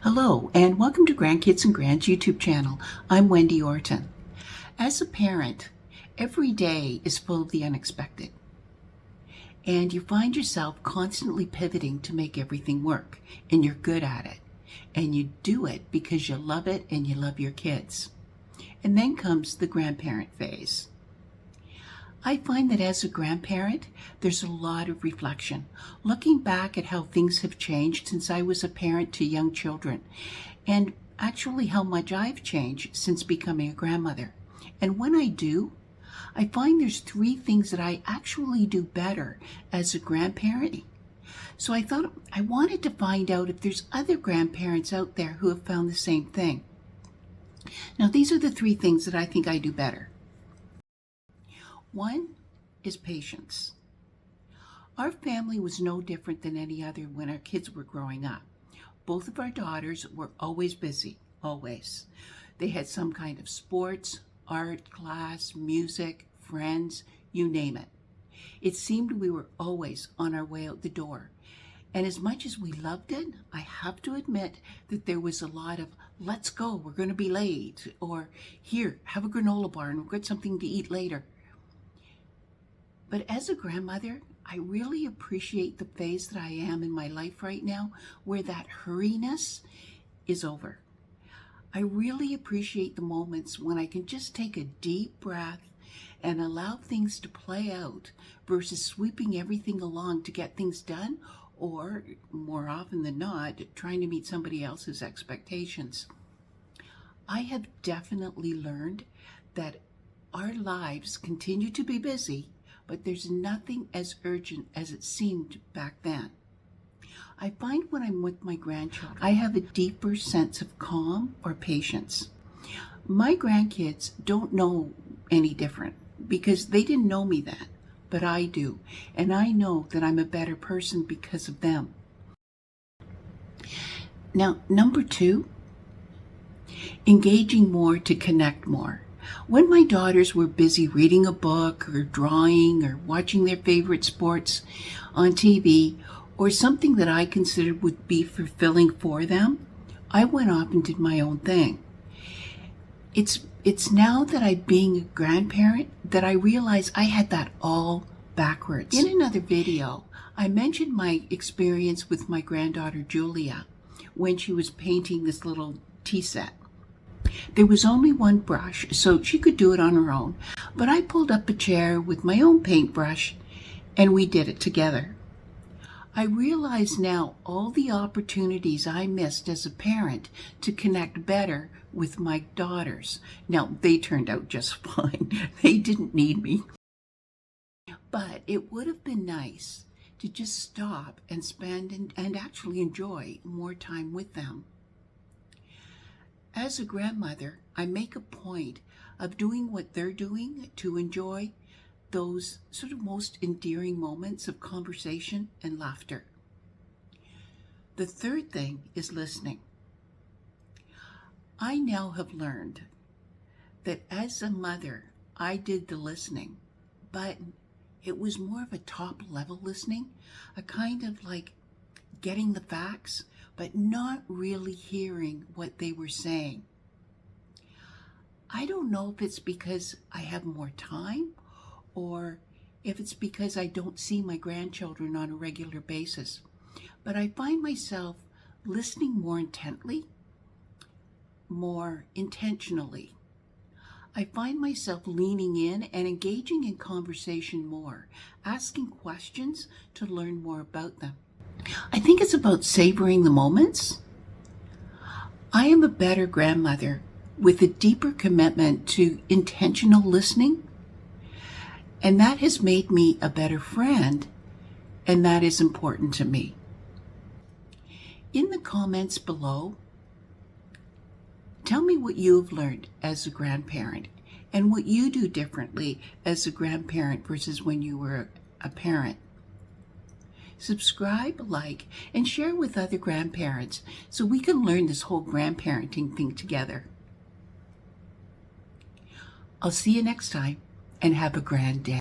Hello, and welcome to Grandkids and Grands YouTube channel. I'm Wendy Orton. As a parent, every day is full of the unexpected, and you find yourself constantly pivoting to make everything work, and you're good at it, and you do it because you love it and you love your kids. And then comes the grandparent phase. I find that as a grandparent, there's a lot of reflection, looking back at how things have changed since I was a parent to young children, and actually how much I've changed since becoming a grandmother. And when I do, I find there's 3 things that I actually do better as a grandparent. So I thought I wanted to find out if there's other grandparents out there who have found the same thing. Now, these are the 3 things that I think I do better. One is patience. Our family was no different than any other when our kids were growing up. Both of our daughters were always busy, always. They had some kind of sports, art class, music, friends, you name it. It seemed we were always on our way out the door. And as much as we loved it, I have to admit that there was a lot of, let's go, we're going to be late, or here, have a granola bar and we'll get something to eat later. But as a grandmother, I really appreciate the phase that I am in my life right now, where that hurriness is over. I really appreciate the moments when I can just take a deep breath and allow things to play out versus sweeping everything along to get things done, or more often than not, trying to meet somebody else's expectations. I have definitely learned that our lives continue to be busy, but there's nothing as urgent as it seemed back then. I find when I'm with my grandchildren, I have a deeper sense of calm or patience. My grandkids don't know any different because they didn't know me then, but I do. And I know that I'm a better person because of them. Now, number 2, engaging more to connect more. When my daughters were busy reading a book or drawing or watching their favorite sports on TV or something that I considered would be fulfilling for them, I went off and did my own thing. It's now that I'm being a grandparent that I realize I had that all backwards. In another video, I mentioned my experience with my granddaughter Julia when she was painting this little tea set. There was only one brush, so she could do it on her own, but I pulled up a chair with my own paintbrush and we did it together. I realize now all the opportunities I missed as a parent to connect better with my daughters. Now, they turned out just fine. They didn't need me. But it would have been nice to just stop and spend and actually enjoy more time with them. As a grandmother, I make a point of doing what they're doing to enjoy those sort of most endearing moments of conversation and laughter. The 3rd thing is listening. I now have learned that as a mother, I did the listening, but it was more of a top level listening, a kind of like getting the facts, but not really hearing what they were saying. I don't know if it's because I have more time or if it's because I don't see my grandchildren on a regular basis, but I find myself listening more intently, more intentionally. I find myself leaning in and engaging in conversation more, asking questions to learn more about them. I think it's about savoring the moments. I am a better grandmother with a deeper commitment to intentional listening, and that has made me a better friend, and that is important to me. In the comments below, tell me what you have learned as a grandparent and what you do differently as a grandparent versus when you were a parent. Subscribe, like, and share with other grandparents so we can learn this whole grandparenting thing together. I'll see you next time and have a grand day.